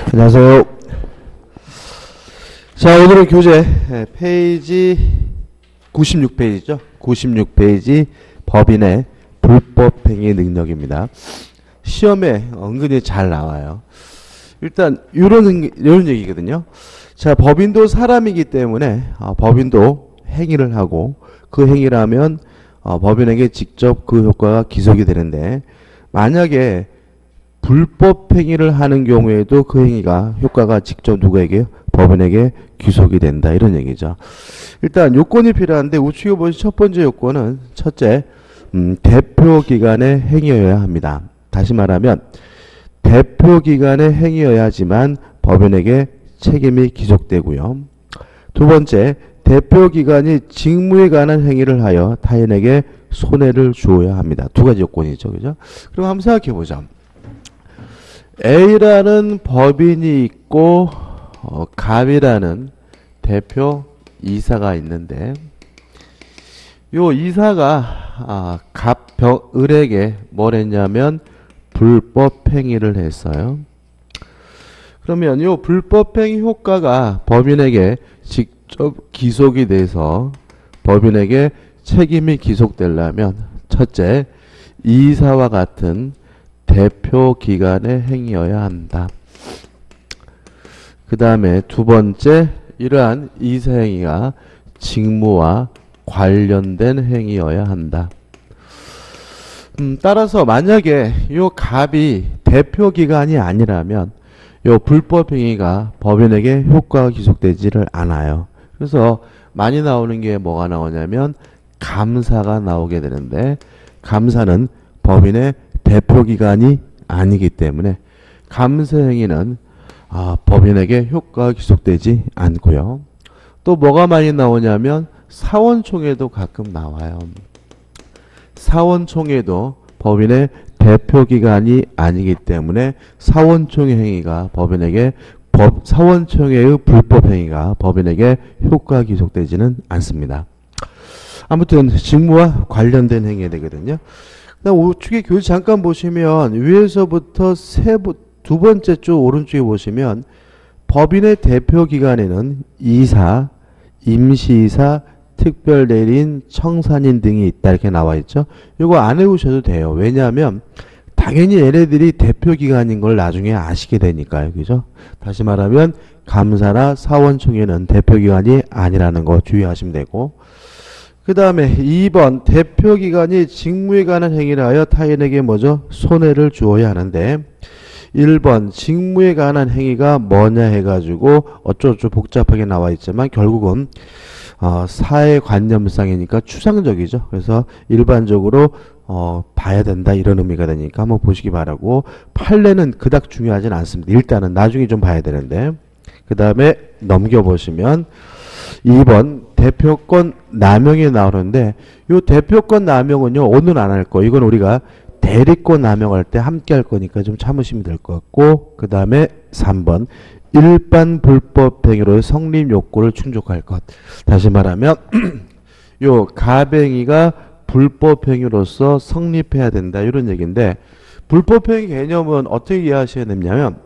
안녕하세요. 자, 오늘은 교재 페이지 96페이지죠. 96페이지 법인의 불법행위 능력입니다. 시험에 은근히 잘 나와요. 일단 이런 얘기거든요. 자, 법인도 사람이기 때문에 법인도 행위를 하고 그 행위를 하면 법인에게 직접 그 효과가 기속이 되는데, 만약에 불법 행위를 하는 경우에도 그 행위가 효과가 직접 누구에게? 법인에게 귀속이 된다, 이런 얘기죠. 일단 요건이 필요한데, 우측에 보신 첫 번째 요건은 첫째, 대표기관의 행위여야 합니다. 다시 말하면 대표기관의 행위여야지만 법인에게 책임이 귀속되고요. 두 번째, 대표기관이 직무에 관한 행위를 하여 타인에게 손해를 주어야 합니다. 두 가지 요건이죠, 그죠? 그럼 한번 생각해 보자. A라는 법인이 있고 갑이라는 대표 이사가 있는데, 요 이사가 을에게 뭘 했냐면 불법 행위를 했어요. 그러면 요 불법 행위 효과가 법인에게 직접 기속이 돼서 법인에게 책임이 기속되려면, 첫째, 이사와 같은 대표 기관의 행위여야 한다. 그 다음에 두 번째, 이러한 이사 행위가 직무와 관련된 행위여야 한다. 따라서 만약에 요 갑이 대표 기관이 아니라면 요 불법 행위가 법인에게 효과가 기속되지를 않아요. 그래서 많이 나오는 게 뭐가 나오냐면 감사가 나오게 되는데, 감사는 법인의 대표기관이 아니기 때문에 감사 행위는 법인에게 효과가 기속되지 않고요. 또 뭐가 많이 나오냐면 사원총회도 가끔 나와요. 사원총회도 법인의 대표기관이 아니기 때문에 사원총회 행위가 법인에게 사원총회의 불법 행위가 법인에게 효과가 기속되지는 않습니다. 아무튼 직무와 관련된 행위가 되거든요. 그다음 우측에 교재 잠깐 보시면 위에서부터 두 번째 쪽 오른쪽에 보시면 법인의 대표기관에는 이사, 임시이사, 특별대리인, 청산인 등이 있다, 이렇게 나와 있죠. 이거 안 외우셔도 돼요. 왜냐하면 당연히 얘네들이 대표기관인 걸 나중에 아시게 되니까요. 그죠? 다시 말하면 감사나 사원총회는 대표기관이 아니라는 거 주의하시면 되고, 그 다음에 2번, 대표기관이 직무에 관한 행위를 하여 타인에게 뭐죠? 손해를 주어야 하는데, 1번, 직무에 관한 행위가 뭐냐 해가지고 어쩌고저쩌고 복잡하게 나와 있지만 결국은 사회관념상이니까 추상적이죠. 그래서 일반적으로 봐야 된다, 이런 의미가 되니까 한번 보시기 바라고, 판례는 그닥 중요하진 않습니다. 일단은 나중에 좀 봐야 되는데, 그 다음에 넘겨보시면 2번 대표권 남용이 나오는데, 요 대표권 남용은요 오늘 안 할 거, 이건 우리가 대리권 남용할 때 함께 할 거니까 좀 참으시면 될 것 같고, 그 다음에 3번 일반 불법 행위로 성립 요건을 충족할 것. 다시 말하면 요 가행위가 불법 행위로서 성립해야 된다, 이런 얘기인데, 불법 행위 개념은 어떻게 이해하셔야 되냐면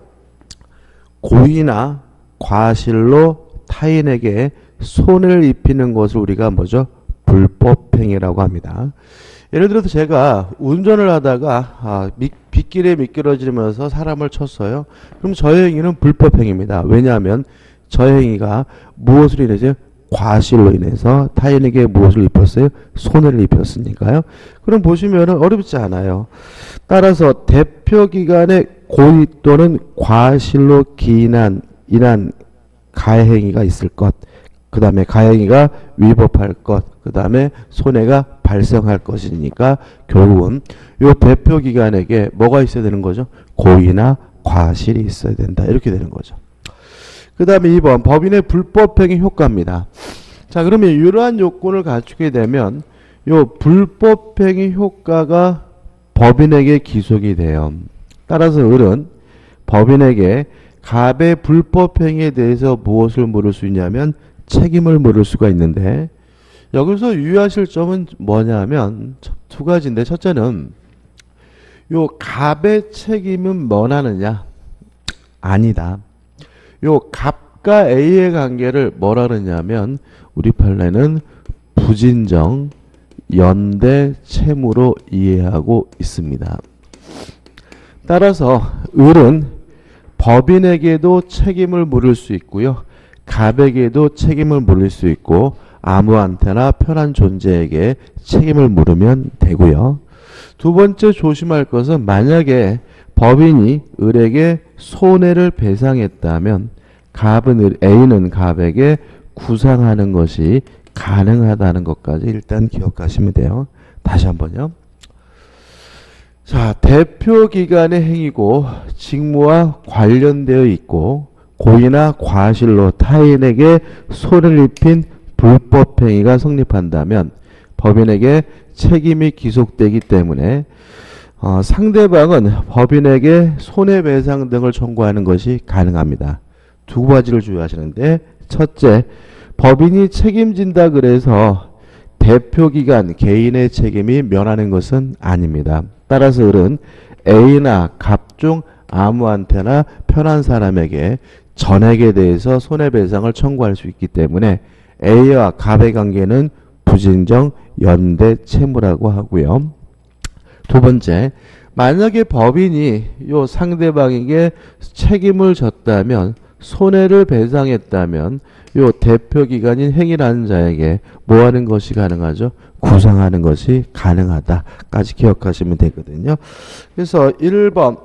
고의나 과실로 타인에게 손해를 입히는 것을 우리가 뭐죠? 불법 행위라고 합니다. 예를 들어서 제가 운전을 하다가 빗길에 미끄러지면서 사람을 쳤어요. 그럼 저의 행위는 불법 행위입니다. 왜냐하면 저의 행위가 무엇을 인해서? 과실로 인해서 타인에게 무엇을 입혔어요? 손해를 입혔으니까요. 그럼 보시면은 어렵지 않아요. 따라서 대표기관의 고의 또는 과실로 인한 가해행위가 있을 것, 그 다음에 가해행위가 위법할 것, 그 다음에 손해가 발생할 것이니까 결국은 요 대표기관에게 뭐가 있어야 되는 거죠? 고의나 과실이 있어야 된다, 이렇게 되는 거죠. 그 다음에 2번 법인의 불법행위 효과입니다. 자, 그러면 이러한 요건을 갖추게 되면 요 불법행위 효과가 법인에게 기속이 돼요. 따라서 을은 법인에게 갑의 불법행위에 대해서 무엇을 물을 수 있냐면 책임을 물을 수가 있는데, 여기서 유의하실 점은 뭐냐면 두 가지인데, 첫째는 요 갑의 책임은 뭐냐느냐, 아니다. 요 갑과 A의 관계를 뭐라 그러냐면 우리 판례는 부진정 연대 채무로 이해하고 있습니다. 따라서 을은 법인에게도 책임을 물을 수 있고요. 갑에게도 책임을 물을 수 있고 아무한테나 편한 존재에게 책임을 물으면 되고요. 두 번째 조심할 것은 만약에 법인이 을에게 손해를 배상했다면 A는 갑에게 구상하는 것이 가능하다는 것까지 일단 기억하시면 돼요. 다시 한번요. 자, 대표기관의 행위고 직무와 관련되어 있고 고의나 과실로 타인에게 손해를 입힌 불법행위가 성립한다면 법인에게 책임이 기속되기 때문에 상대방은 법인에게 손해배상 등을 청구하는 것이 가능합니다. 두 가지를 주의하시는데 첫째, 법인이 책임진다 그래서 대표기관 개인의 책임이 면하는 것은 아닙니다. 따라서 을은 A나 갑 중 아무한테나 편한 사람에게 전액에 대해서 손해배상을 청구할 수 있기 때문에 A와 갑의 관계는 부진정 연대 채무라고 하고요. 두 번째, 만약에 법인이 요 상대방에게 책임을 졌다면 손해를 배상했다면 요 대표기관인 행위라는 자에게 뭐 하는 것이 가능하죠? 구상하는 것이 가능하다까지 기억하시면 되거든요. 그래서 1번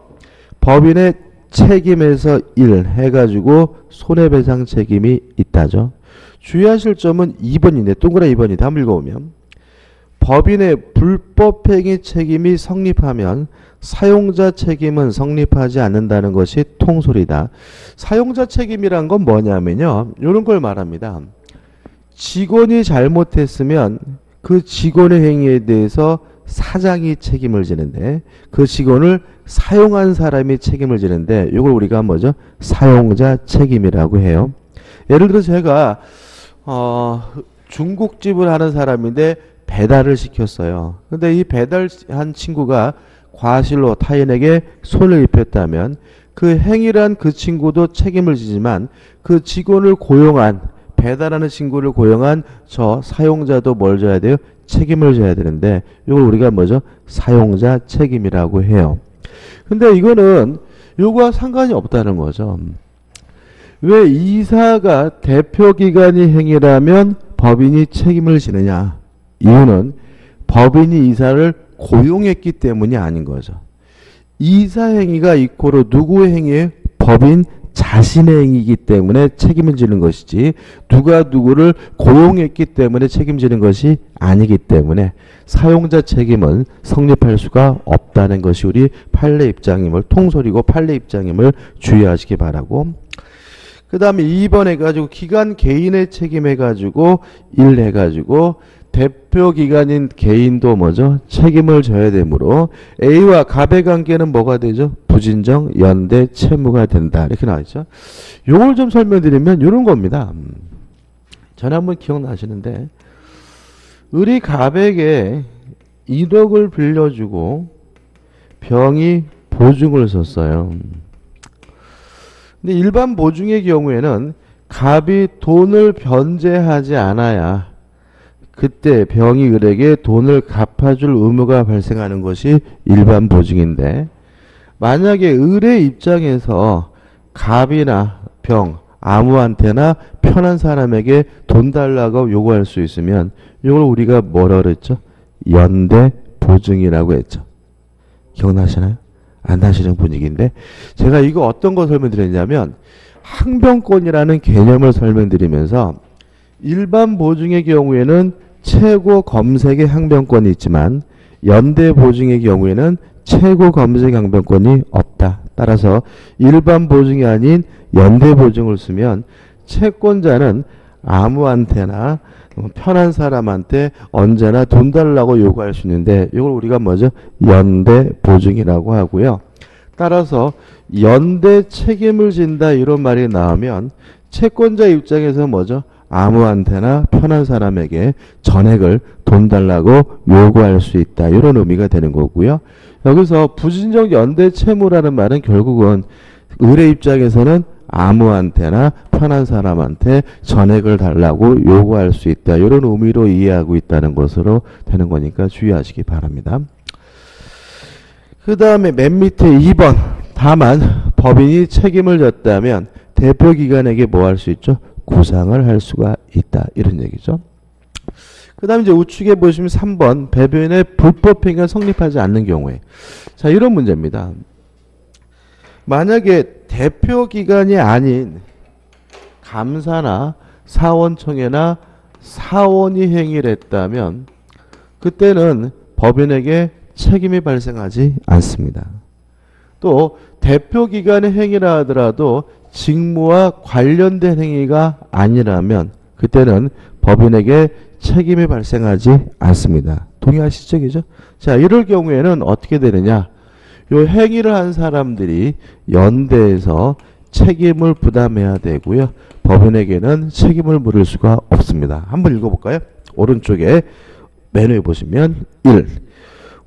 법인의 책임에서 1 해가지고 손해배상 책임이 있다죠. 주의하실 점은 2번인데 동그라미 2번이다. 한번 읽어보면 법인의 불법행위 책임이 성립하면 사용자 책임은 성립하지 않는다는 것이 통솔이다. 사용자 책임이란 건 뭐냐면요. 이런 걸 말합니다. 직원이 잘못했으면 그 직원의 행위에 대해서 사장이 책임을 지는데 그 직원을 사용한 사람이 책임을 지는데 이걸 우리가 뭐죠? 사용자 책임이라고 해요. 예를 들어 제가 중국집을 하는 사람인데 배달을 시켰어요. 근데 이 배달한 친구가 과실로 타인에게 손을 입혔다면 그 행위란 그 친구도 책임을 지지만 그 직원을 고용한 배달하는 친구를 고용한 저 사용자도 뭘 져야 돼요? 책임을 져야 되는데 이걸 우리가 뭐죠? 사용자 책임이라고 해요. 근데 이거는 요거와 상관이 없다는 거죠. 왜 이사가 대표기관이 행위라면 법인이 책임을 지느냐? 이유는 법인이 이사를 고용했기 때문이 아닌 거죠. 이사 행위가 이코로 누구의 행위예요? 법인 자신의 행위이기 때문에 책임을 지는 것이지 누가 누구를 고용했기 때문에 책임지는 것이 아니기 때문에 사용자 책임은 성립할 수가 없다는 것이 우리 판례 입장임을 통솔이고 판례 입장임을 주의하시기 바라고 그 다음에 2번 해가지고 기관 개인의 책임 해가지고 1 해가지고 대표기관인 개인도 뭐죠? 책임을 져야 되므로 A와 갑의 관계는 뭐가 되죠? 부진정 연대 채무가 된다. 이렇게 나와있죠. 요걸 좀 설명드리면 이런 겁니다. 전에 한번 기억나시는데 을이 갑에게 1억을 빌려주고 병이 보증을 섰어요. 근데 일반 보증의 경우에는 갑이 돈을 변제하지 않아야 그때 병이 을에게 돈을 갚아줄 의무가 발생하는 것이 일반 보증인데 만약에 을의 입장에서 갑이나 병 아무한테나 편한 사람에게 돈 달라고 요구할 수 있으면 이걸 우리가 뭐라 그랬죠? 연대 보증이라고 했죠. 기억나시나요? 안 나시는 분위기인데 제가 이거 어떤 거 설명드렸냐면 항변권이라는 개념을 설명드리면서 일반 보증의 경우에는 최고 검색의 항변권이 있지만 연대 보증의 경우에는 최고 검색 항변권이 없다. 따라서 일반 보증이 아닌 연대 보증을 쓰면 채권자는 아무한테나 편한 사람한테 언제나 돈 달라고 요구할 수 있는데 이걸 우리가 뭐죠? 연대 보증이라고 하고요. 따라서 연대 책임을 진다 이런 말이 나오면 채권자 입장에서 뭐죠? 아무한테나 편한 사람에게 전액을 돈 달라고 요구할 수 있다. 이런 의미가 되는 거고요. 여기서 부진정 연대 채무라는 말은 결국은 의뢰 입장에서는 아무한테나 편한 사람한테 전액을 달라고 요구할 수 있다. 이런 의미로 이해하고 있다는 것으로 되는 거니까 주의하시기 바랍니다. 그 다음에 맨 밑에 2번. 다만 법인이 책임을 졌다면 대표기관에게 뭐 할 수 있죠? 구상을 할 수가 있다. 이런 얘기죠. 그 다음에 이제 우측에 보시면 3번. 배변의 불법행위가 성립하지 않는 경우에. 자, 이런 문제입니다. 만약에 대표기관이 아닌 감사나 사원청회나 사원이 행위를 했다면 그때는 법인에게 책임이 발생하지 않습니다. 또 대표기관의 행위라 하더라도 직무와 관련된 행위가 아니라면 그때는 법인에게 책임이 발생하지 않습니다. 동의하시죠? 그죠? 자, 이럴 경우에는 어떻게 되느냐? 요 행위를 한 사람들이 연대에서 책임을 부담해야 되고요. 법인에게는 책임을 물을 수가 없습니다. 한번 읽어볼까요? 오른쪽에 메뉴에 보시면 1.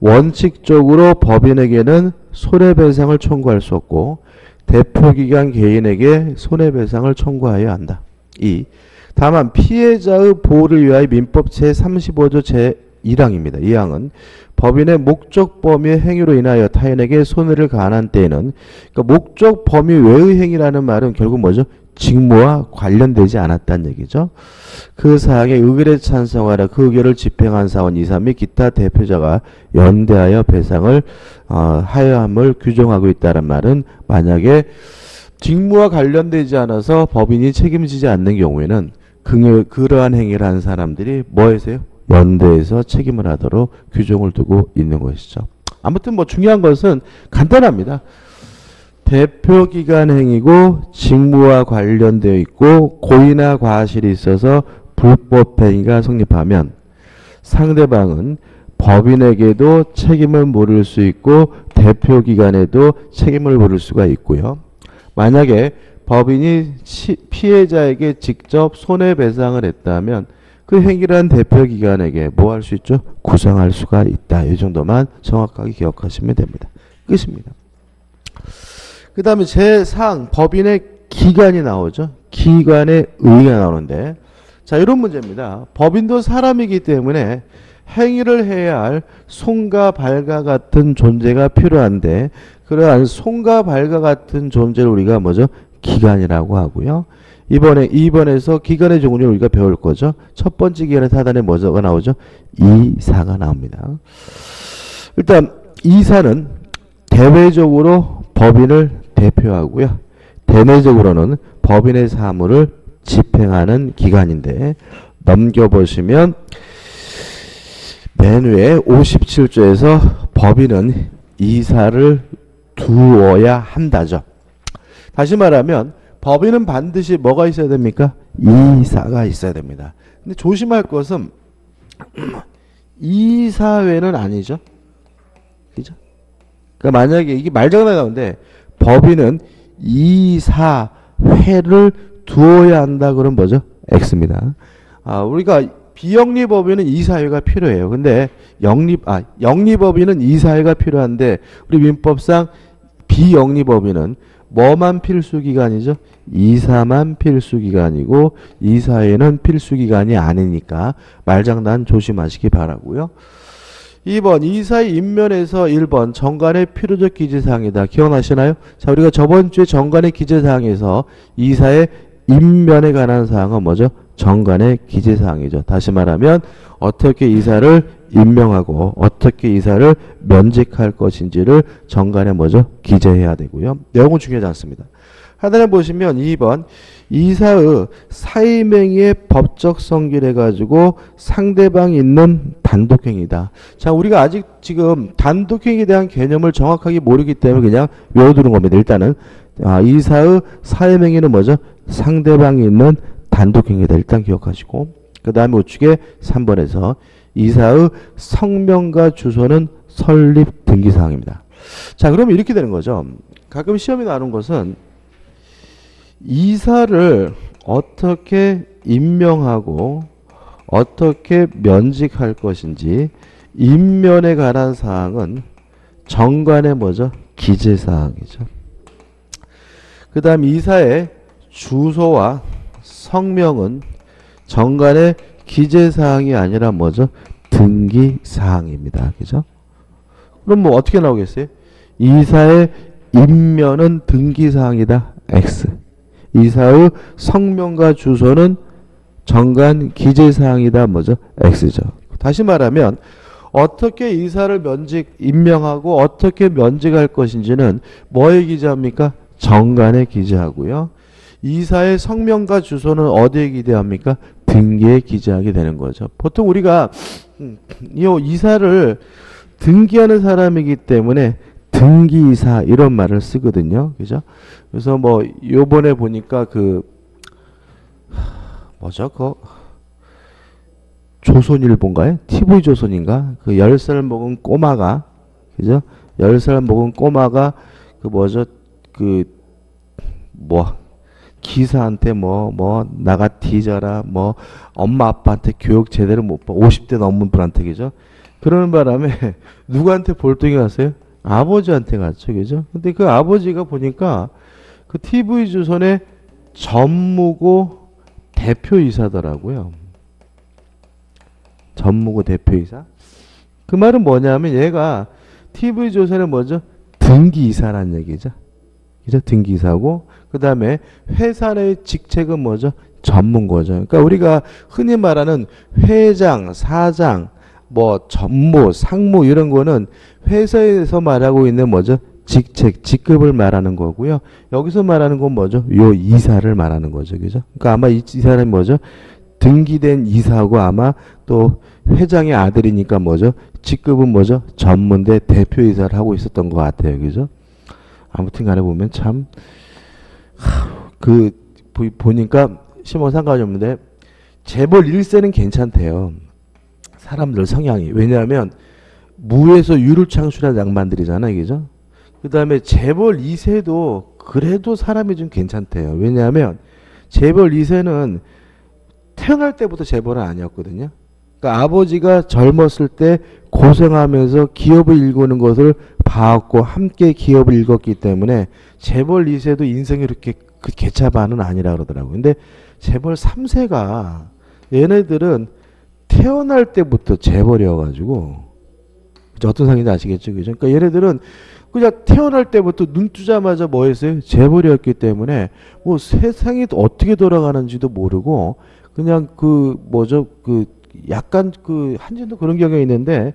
원칙적으로 법인에게는 손해배상을 청구할 수 없고 대표기관 개인에게 손해배상을 청구하여야 한다. 2. 다만 피해자의 보호를 위하여 민법 제35조 제1항입니다. 이 항은 법인의 목적 범위의 행위로 인하여 타인에게 손해를 가한 때에는 그러니까 목적 범위 외의 행위라는 말은 결국 뭐죠? 직무와 관련되지 않았다는 얘기죠. 그 사항에 의결에 찬성하라 그 의결을 집행한 사원 이사 및 기타 대표자가 연대하여 배상을 하여야 함을 규정하고 있다는 말은 만약에 직무와 관련되지 않아서 법인이 책임지지 않는 경우에는 그러한 행위를 한 사람들이 뭐 해서요? 연대에서 책임을 하도록 규정을 두고 있는 것이죠. 아무튼 뭐 중요한 것은 간단합니다. 대표기관 행위고 직무와 관련되어 있고 고의나 과실이 있어서 불법행위가 성립하면 상대방은 법인에게도 책임을 물을 수 있고 대표기관에도 책임을 물을 수가 있고요. 만약에 법인이 피해자에게 직접 손해배상을 했다면 그 행위를 한 대표기관에게 뭐 할 수 있죠? 구상할 수가 있다. 이 정도만 정확하게 기억하시면 됩니다. 끝입니다. 그 다음에 제4항 법인의 기관이 나오죠. 기관의 의의가 나오는데 자 이런 문제입니다. 법인도 사람이기 때문에 행위를 해야 할 손과 발과 같은 존재가 필요한데 그러한 손과 발과 같은 존재를 우리가 뭐죠? 기관이라고 하고요. 이번에서 기관의 종류를 우리가 배울 거죠. 첫 번째 기관의 하단에 뭐가 나오죠? 이사가 나옵니다. 일단 이사는 대외적으로 법인을 대표하고요. 대내적으로는 법인의 사무를 집행하는 기관인데 넘겨보시면 맨 위에 57조에서 법인은 이사를 두어야 한다죠. 다시 말하면 법인은 반드시 뭐가 있어야 됩니까? 이사가 있어야 됩니다. 근데 조심할 것은 이사회는 아니죠. 그죠? 그러니까 만약에 이게 말장난이 나오는데 법인은 이사회를 두어야 한다 그러면 뭐죠? X입니다. 우리가 비영리법인은 이사회가 필요해요. 근데 영리법인은 이사회가 필요한데 우리 민법상 비영리법인은 뭐만 필수기관이죠? 이사만 필수기관이고 이사회는 필수기관이 아니니까 말장난 조심하시기 바라고요. 2번 이사의 임면에서 1번 정관의 필요적 기재사항이다. 기억나시나요? 자 우리가 저번 주에 정관의 기재사항에서 이사의 임면에 관한 사항은 뭐죠? 정관의 기재사항이죠. 다시 말하면 어떻게 이사를 임명하고 어떻게 이사를 면직할 것인지를 정관에 뭐죠? 기재해야 되고요. 내용은 중요하지 않습니다. 하단에 보시면 2번 이사의 사임행위의 법적 성질해 가지고 상대방이 있는 단독행위다. 자 우리가 아직 지금 단독행위에 대한 개념을 정확하게 모르기 때문에 그냥 외워두는 겁니다. 일단은 이사의 사임행위는 뭐죠? 상대방이 있는 단독행위다. 일단 기억하시고 그 다음에 우측에 3번에서 이사의 성명과 주소는 설립 등기사항입니다. 자 그러면 이렇게 되는 거죠. 가끔 시험에 나오는 것은 이사를 어떻게 임명하고 어떻게 면직할 것인지 임면에 관한 사항은 정관의 뭐죠? 기재사항이죠. 그 다음 이사의 주소와 성명은 정관의 기재사항이 아니라 뭐죠? 등기사항입니다. 그죠? 그럼 뭐 어떻게 나오겠어요? 이사의 인면은 등기사항이다. X. 이사의 성명과 주소는 정관 기재사항이다. 뭐죠? X죠. 다시 말하면 어떻게 이사를 임명하고 어떻게 면직할 것인지는 뭐에 기재합니까? 정관에 기재하고요. 이사의 성명과 주소는 어디에 기재합니까? 등기에 기재하게 되는 거죠. 보통 우리가 이 이사를 등기하는 사람이기 때문에 등기이사 이런 말을 쓰거든요. 그죠? 그래서 뭐 요번에 보니까 뭐죠? 조선일보인가요? TV조선인가? 10살 먹은 꼬마가, 그죠? 10살 먹은 꼬마가, 기사한테 나가 뒤져라, 엄마 아빠한테 교육 제대로 못 봐. 50대 넘은 분한테, 그죠? 그러는 바람에, 누구한테 볼등이 갔어요? 아버지한테 갔죠, 그죠? 근데 그 아버지가 보니까, 그 TV조선의 전무고 대표이사더라고요. 전무고 대표이사? 그 말은 뭐냐면 얘가 TV조선의 뭐죠? 등기이사라는 얘기죠. 그죠? 등기이사고 그 다음에 회사 내 직책은 뭐죠? 전무고죠. 그러니까 우리가 흔히 말하는 회장, 사장, 전무, 상무 이런 거는 회사에서 말하고 있는 뭐죠? 직책, 직급을 말하는 거고요. 여기서 말하는 건 뭐죠? 요 이사를 말하는 거죠. 그죠? 그러니까 아마 이 사람이 뭐죠? 등기된 이사하고 아마 또 회장의 아들이니까 뭐죠? 직급은 뭐죠? 전문대 대표이사를 하고 있었던 것 같아요. 그죠? 아무튼 간에 보면 참, 보니까 심어 상관이 없는데, 재벌 1세는 괜찮대요. 사람들 성향이. 왜냐하면, 무에서 유를 창출한 양반들이잖아요. 그죠? 그 다음에 재벌 2세도 그래도 사람이 좀 괜찮대요. 왜냐하면, 재벌 2세는 태어날 때부터 재벌은 아니었거든요. 그러니까 아버지가 젊었을 때 고생하면서 기업을 일구는 것을 봐왔고 함께 기업을 일궜기 때문에 재벌 2세도 인생이 그렇게 개차반은 아니라 그러더라고요. 근데 재벌 3세가 얘네들은 태어날 때부터 재벌이어가지고 어떤 상인지 아시겠죠? 그죠? 그러니까 얘네들은 그냥 태어날 때부터 눈 뜨자마자 뭐 했어요? 재벌이었기 때문에 뭐 세상이 어떻게 돌아가는지도 모르고 그냥 약간 한진도 그런 경향이 있는데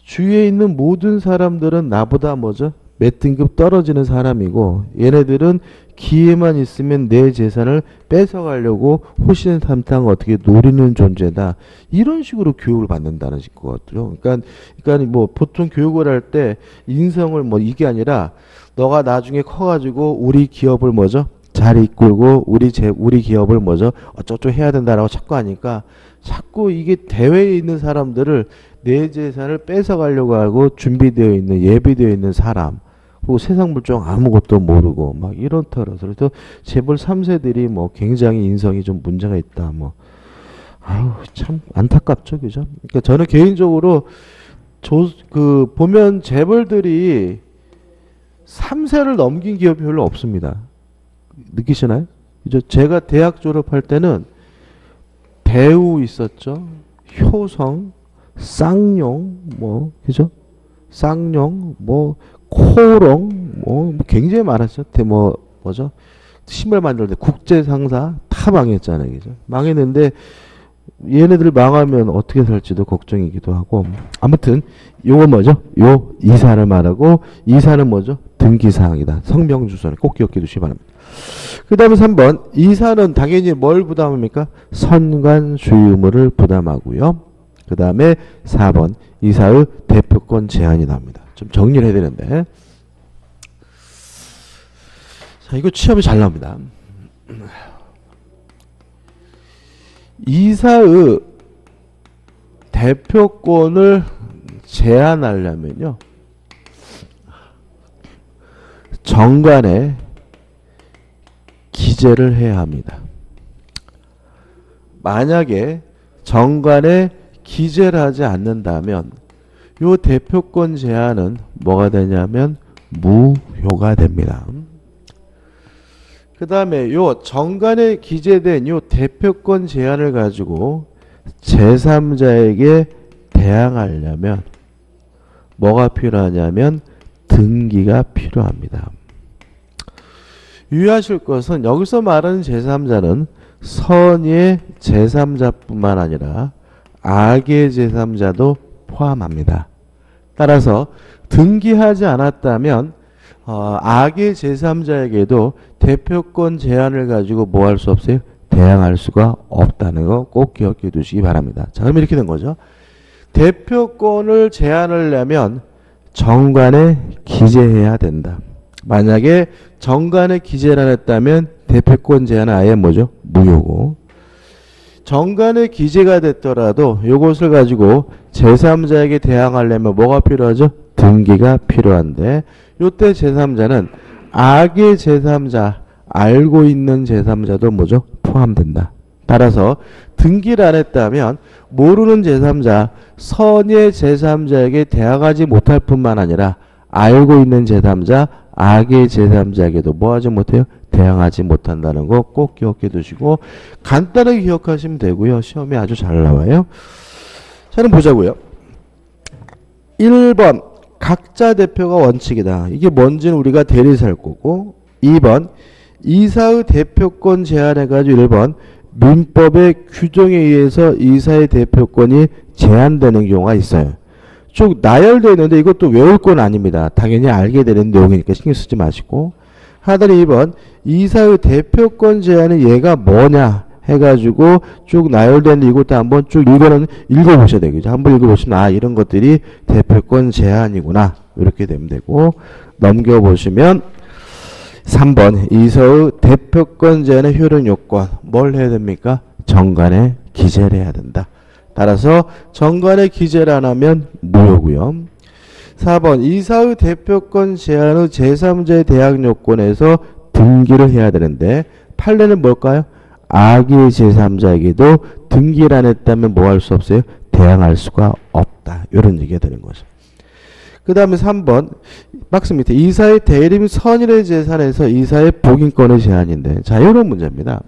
주위에 있는 모든 사람들은 나보다 몇 등급 떨어지는 사람이고 얘네들은 기회만 있으면 내 재산을 뺏어가려고 호신삼탕 어떻게 노리는 존재다. 이런 식으로 교육을 받는다는 거거든요. 그러니까 보통 교육을 할 때 인성을 이게 아니라 너가 나중에 커가지고 우리 기업을 잘 이끌고 우리 기업을 어쩌고 해야 된다라고 자꾸 하니까 자꾸 이게 대회에 있는 사람들을 내 재산을 뺏어가려고 하고 준비되어 있는 예비되어 있는 사람 그리고 세상 물정 아무것도 모르고 막 이런다 그래서 재벌 3세들이 굉장히 인성이 좀 문제가 있다 아유 참 안타깝죠 그죠? 그러니까 저는 개인적으로 보면 재벌들이 3세를 넘긴 기업이 별로 없습니다. 느끼시나요? 그죠? 제가 대학 졸업할 때는 대우 있었죠. 효성, 쌍용, 그죠? 쌍용, 코롱, 굉장히 많았죠. 뭐죠? 신발 만들 때 국제상사 다 망했잖아요. 그죠? 망했는데 얘네들 망하면 어떻게 살지도 걱정이기도 하고. 아무튼 요건 뭐죠? 요 이사를 말하고 이사는 뭐죠? 등기사항이다. 성명 주소는 꼭 기억해 두시기 바랍니다. 그 다음에 3번 이사는 당연히 뭘 부담합니까? 선관 수유물을 부담하고요. 그 다음에 4번 이사의 대표권 제한이 나옵니다. 좀 정리를 해야 되는데 자 이거 취업이 잘 나옵니다. 이사의 대표권을 제한하려면요 정관에 기재를 해야 합니다. 만약에 정관에 기재를 하지 않는다면 요 대표권 제한은 뭐가 되냐면 무효가 됩니다. 그 다음에 요 정관에 기재된 요 대표권 제한을 가지고 제3자에게 대항하려면 뭐가 필요하냐면 등기가 필요합니다. 유의하실 것은 여기서 말하는 제3자는 선의의 제3자뿐만 아니라 악의 제3자도 포함합니다. 따라서 등기하지 않았다면 악의 제3자에게도 대표권 제한을 가지고 뭐 할 수 없어요? 대항할 수가 없다는 거 꼭 기억해 두시기 바랍니다. 자, 그럼 이렇게 된 거죠. 대표권을 제한하려면 정관에 기재해야 된다. 만약에 정관에 기재를 안 했다면 대표권 제한은 아예 뭐죠? 무효고, 정관에 기재가 됐더라도 이것을 가지고 제3자에게 대항하려면 뭐가 필요하죠? 등기가 필요한데 이때 제3자는 악의 제3자, 알고 있는 제3자도 뭐죠? 포함된다. 따라서 등기를 안 했다면 모르는 제3자, 선의 제3자에게 대항하지 못할 뿐만 아니라 알고 있는 제3자, 악의 제3자에게도 뭐 하지 못해요? 대항하지 못한다는 거 꼭 기억해 두시고 간단하게 기억하시면 되고요. 시험에 아주 잘 나와요. 자, 그럼 보자고요. 1번 각자 대표가 원칙이다. 이게 뭔지는 우리가 대리 살 거고, 2번 이사의 대표권 제한해가지고 1번 민법의 규정에 의해서 이사의 대표권이 제한되는 경우가 있어요. 쭉 나열되어 있는데 이것도 외울 건 아닙니다. 당연히 알게 되는 내용이니까 신경 쓰지 마시고, 하단에 2번 이사의 대표권 제한은 얘가 뭐냐 해가지고 쭉 나열된 이것도 한번 쭉 읽어보셔야 되겠죠. 한번 읽어보시면 아, 이런 것들이 대표권 제한이구나 이렇게 되면 되고, 넘겨보시면 3번 이사의 대표권 제한의 효력 요건 뭘 해야 됩니까? 정관에 기재를 해야 된다. 따라서 정관에 기재를 안 하면 무효고요. 4번 이사의 대표권 제한의 제3자의 대항 요건에서 등기를 해야 되는데 판례는 뭘까요? 악의 제3자에게도 등기를 안 했다면 뭐 할 수 없어요? 대항할 수가 없다. 이런 얘기가 되는 거죠. 그 다음에 3번 박스 밑에 이사의 대리 및 선일의 재산에서 이사의 복인권의 제한인데, 자, 이런 문제입니다.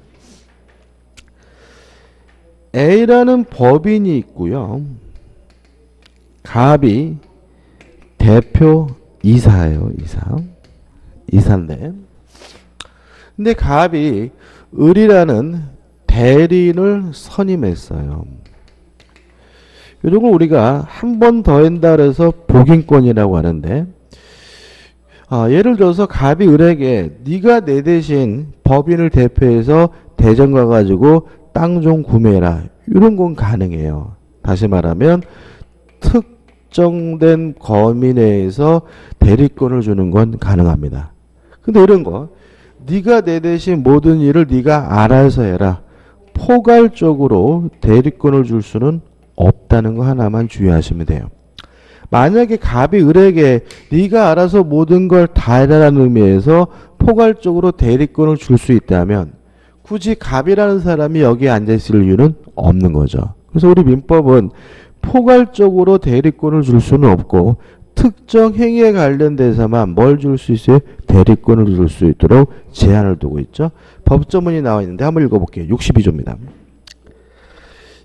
A라는 법인이 있고요. 갑이 대표 이사예요. 이사인데, 근데 갑이 을이라는 대리인을 선임했어요. 이런 걸 우리가 한 번 더 한다 그래서 복인권이라고 하는데, 예를 들어서 갑이 을에게 네가 내 대신 법인을 대표해서 대전 가가지고 땅 좀 구매해라, 이런 건 가능해요. 다시 말하면 특정된 범위 내에서 대리권을 주는 건 가능합니다. 근데 이런 거 네가 내 대신 모든 일을 네가 알아서 해라, 포괄적으로 대리권을 줄 수는 없다는 거 하나만 주의하시면 돼요. 만약에 갑이 을에게 네가 알아서 모든 걸 다 해라라는 의미에서 포괄적으로 대리권을 줄 수 있다면 굳이 갑이라는 사람이 여기에 앉아있을 이유는 없는 거죠. 그래서 우리 민법은 포괄적으로 대리권을 줄 수는 없고 특정 행위에 관련돼서만 뭘 줄 수 있어요? 대리권을 줄 수 있도록 제한을 두고 있죠. 법조문이 나와 있는데 한번 읽어볼게요. 62조입니다.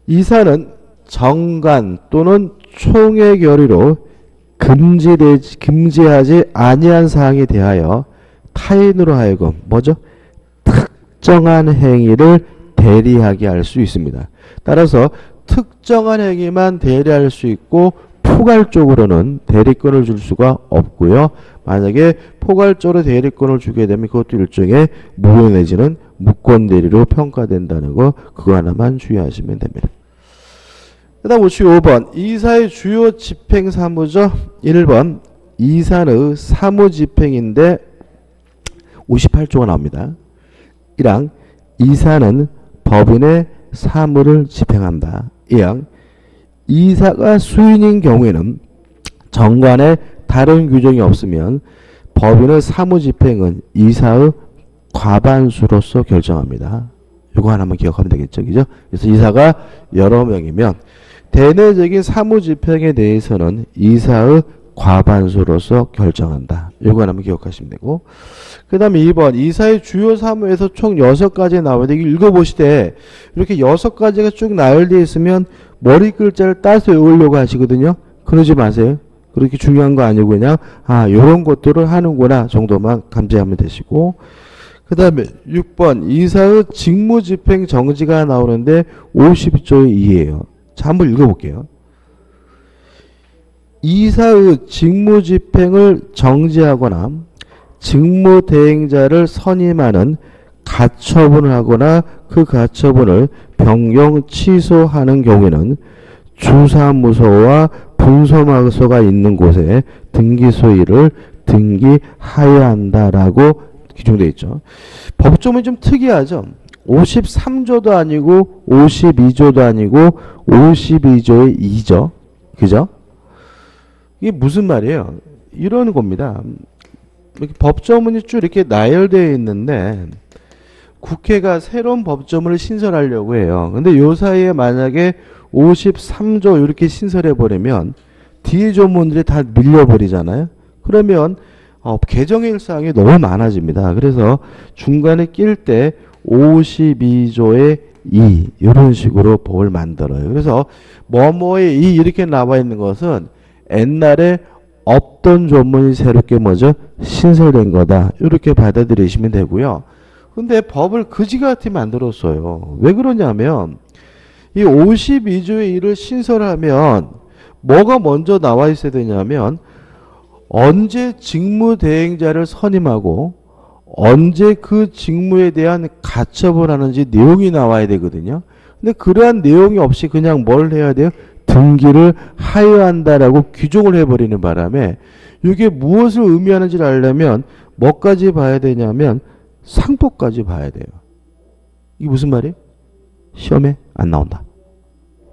이사는 정관 또는 총회 결의로 금지하지 아니한 사항에 대하여 타인으로 하여금 뭐죠? 특정한 행위를 대리하게 할 수 있습니다. 따라서 특정한 행위만 대리할 수 있고 포괄적으로는 대리권을 줄 수가 없고요. 만약에 포괄적으로 대리권을 주게 되면 그것도 일종의 무효 내지는 무권 대리로 평가된다는 거, 그거 하나만 주의하시면 됩니다. 그 다음 55번 이사의 주요 집행 사무죠. 1번 이사의 사무집행인데 58조가 나옵니다. 1항 이사는 법인의 사무를 집행한다. 2항 이사가 수인인 경우에는 정관에 다른 규정이 없으면 법인의 사무집행은 이사의 과반수로서 결정합니다. 이거 하나만 기억하면 되겠죠. 그죠? 그래서 이사가 여러 명이면 대내적인 사무집행에 대해서는 이사의 과반수로서 결정한다. 이거 하나만 기억하시면 되고, 그 다음에 2번 이사의 주요 사무에서 총 6가지 나와야 되기 읽어보시되 이렇게 6가지가 쭉 나열되어 있으면 머리 글자를 따서 외우려고 하시거든요. 그러지 마세요. 그렇게 중요한 거 아니고 그냥 요런 것들을 하는구나 정도만 감지하면 되시고, 그 다음에 6번 이사의 직무집행 정지가 나오는데 50조의 2예요. 자, 한번 읽어볼게요. 이사의 직무집행을 정지하거나 직무대행자를 선임하는 가처분을 하거나 그 가처분을 변경 취소하는 경우에는 주사무소와 분소마소가 있는 곳에 등기소일을 등기하여야 한다라고 규정되어 있죠. 법조문이 좀 특이하죠. 53조도 아니고 52조도 아니고 52조의 2죠. 그죠? 이게 무슨 말이에요? 이런 겁니다. 이렇게 법조문이 쭉 이렇게 나열되어 있는데 국회가 새로운 법조문을 신설하려고 해요. 근데 요 사이에 만약에 53조 이렇게 신설해버리면 뒤에 조문들이 다 밀려버리잖아요. 그러면 개정의 일상이 너무 많아집니다. 그래서 중간에 낄 때 52조의 2 이런 식으로 법을 만들어요. 그래서 뭐뭐의 2 이렇게 나와 있는 것은 옛날에 없던 조문이 새롭게 뭐죠? 신설된 거다. 이렇게 받아들이시면 되고요. 근데 법을 그지같이 만들었어요. 왜 그러냐면 이 52조의 1을 신설하면 뭐가 먼저 나와 있어야 되냐면 언제 직무대행자를 선임하고 언제 그 직무에 대한 가처분을 하는지 내용이 나와야 되거든요. 근데 그러한 내용이 없이 그냥 뭘 해야 돼요? 등기를 하여야 한다라고 규정을 해버리는 바람에 이게 무엇을 의미하는지를 알려면 뭐까지 봐야 되냐면 상법까지 봐야 돼요. 이게 무슨 말이에요? 시험에 안 나온다.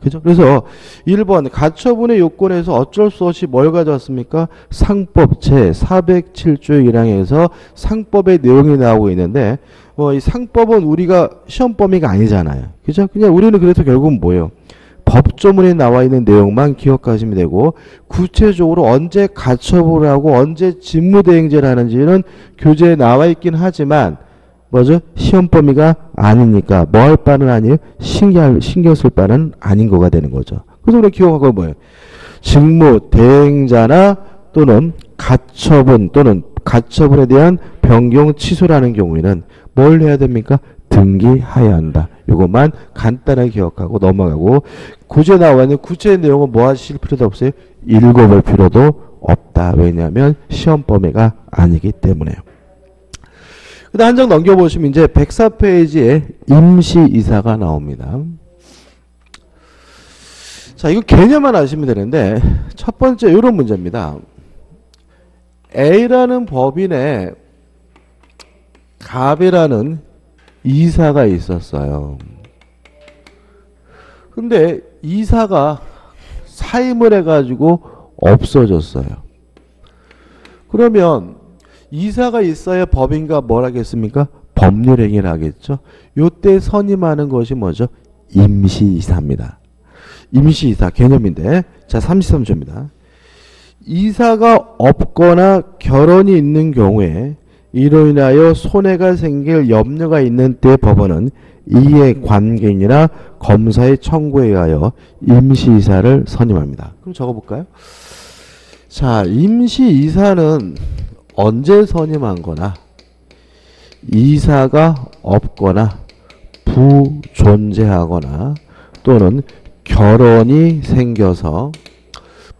그죠? 그래서 1번 가처분의 요건에서 어쩔 수 없이 뭘 가져왔습니까? 상법 제 407조 1항에서 상법의 내용이 나오고 있는데 이 상법은 우리가 시험 범위가 아니잖아요. 그죠? 그냥 우리는 그래서 결국은 뭐예요? 법조문에 나와 있는 내용만 기억하시면 되고 구체적으로 언제 가처분을 하고 언제 직무대행제를 하는지는 교재에 나와 있긴 하지만 뭐죠? 시험 범위가 아니니까 뭐 할 바는 아니에요? 신경 쓸 바는 아닌 거가 되는 거죠. 그래서 우리가 기억하고 뭐예요? 직무대행자나 또는 가처분 또는 가처분에 대한 변경 취소라는 경우에는 뭘 해야 됩니까? 등기하여야 한다. 이것만 간단하게 기억하고 넘어가고 구제 나와 있는 구체의 내용은 뭐 하실 필요도 없어요? 읽어볼 필요도 없다. 왜냐하면 시험 범위가 아니기 때문에요. 그 다음 한 장 넘겨보시면 이제 104페이지에 임시이사가 나옵니다. 자, 이거 개념만 아시면 되는데 첫 번째 이런 문제입니다. A라는 법인에 갑이라는 이사가 있었어요. 근데 이사가 사임을 해가지고 없어졌어요. 그러면 이사가 있어야 법인과 뭘 하겠습니까? 법률행위를 하겠죠. 요때 선임하는 것이 뭐죠? 임시이사입니다. 임시이사 개념인데 자 33조입니다. 이사가 없거나 결혼이 있는 경우에 이로 인하여 손해가 생길 염려가 있는 때 법원은 이해관계인이나 검사의 청구에 의하여 임시이사를 선임합니다. 그럼 적어볼까요? 자, 임시이사는 언제 선임한 거나 이사가 없거나 부존재하거나 또는 결혼이 생겨서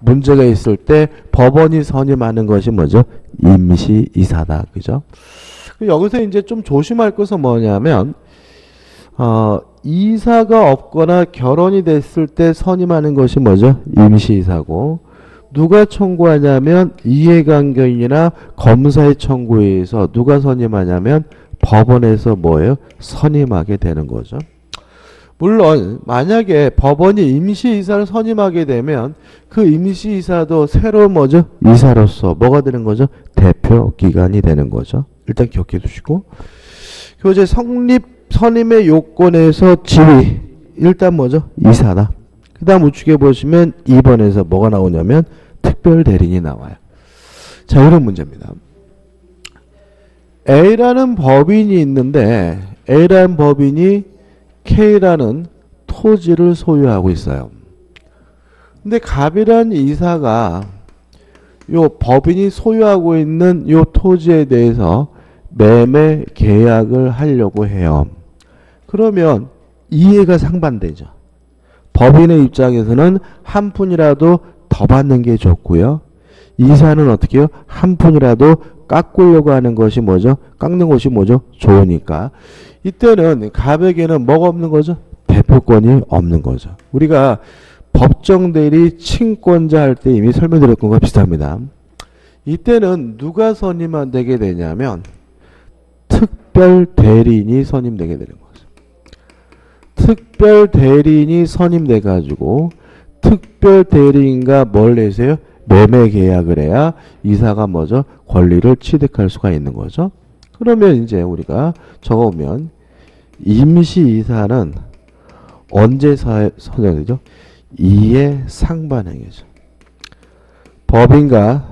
문제가 있을 때 법원이 선임하는 것이 뭐죠? 임시이사다. 그죠? 여기서 이제 좀 조심할 것은 뭐냐면 이사가 없거나 결혼이 됐을 때 선임하는 것이 뭐죠? 임시이사고 누가 청구하냐면 이해관계인이나 검사의 청구에 의해서 누가 선임하냐면 법원에서 뭐예요? 선임하게 되는 거죠. 물론 만약에 법원이 임시이사를 선임하게 되면 그 임시이사도 새로운 뭐죠? 이사로서 뭐가 되는 거죠? 대표기관이 되는 거죠. 일단 기억해 두시고 교재 성립 선임의 요건에서 지위 일단 뭐죠? 이사다. 그 다음 우측에 보시면 2번에서 뭐가 나오냐면 특별 대리인이 나와요. 자, 이런 문제입니다. A라는 법인이 있는데 A라는 법인이 K라는 토지를 소유하고 있어요. 근데 갑이라는 이사가 요 법인이 소유하고 있는 요 토지에 대해서 매매 계약을 하려고 해요. 그러면 이해가 상반되죠. 법인의 입장에서는 한 푼이라도 더 받는 게 좋고요. 이사는 어떻게 해요? 한 푼이라도 깎으려고 하는 것이 뭐죠? 깎는 것이 뭐죠? 좋으니까. 이때는 갑에게는 뭐가 없는 거죠? 대표권이 없는 거죠. 우리가 법정 대리 친권자 할 때 이미 설명드렸던 것과 비슷합니다. 이때는 누가 선임만 되게 되냐면 특별 대리인이 선임되게 되는 거죠. 특별 대리인이 선임돼 가지고 특별 대리인과 뭘 내세요? 매매 계약을 해야 이사가 뭐죠? 권리를 취득할 수가 있는 거죠. 그러면 이제 우리가 적어보면 임시이사는 언제 선정되죠? 이해 상반행위죠. 법인과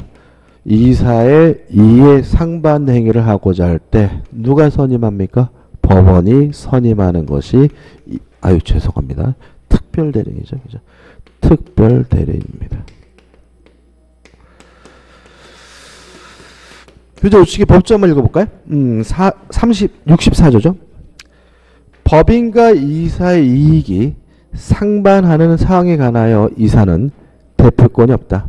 이사의 이해 상반행위를 하고자 할 때 누가 선임합니까? 법원이 선임하는 것이 죄송합니다. 특별대리인이죠. 그죠? 특별대리인입니다. 교재 우측에 법조 한번 읽어볼까요? 64조죠. 법인과 이사의 이익이 상반하는 사항에 관하여 이사는 대표권이 없다.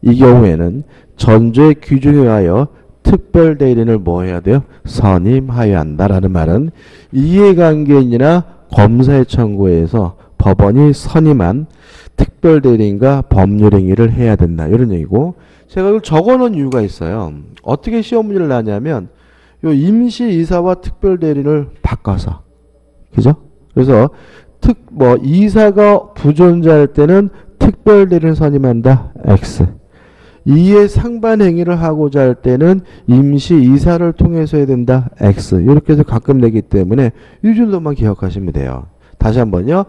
이 경우에는 전조의 규정에 의하여 특별대리인을 뭐 해야 돼요? 선임하여야 한다라는 말은 이해관계인이나 검사의 청구에서 법원이 선임한 특별대리인과 법률행위를 해야 된다. 이런 얘기고, 제가 이걸 적어놓은 이유가 있어요. 어떻게 시험 문제를 나냐면 요 임시이사와 특별대리인을 바꿔서, 그죠? 그래서 이사가 부존재할 때는 특별대리인을 선임한다. X. 이에 상반행위를 하고자 할 때는 임시이사를 통해서 해야 된다. X. 이렇게 해서 가끔 내기 때문에 이 정도만 기억하시면 돼요. 다시 한번요.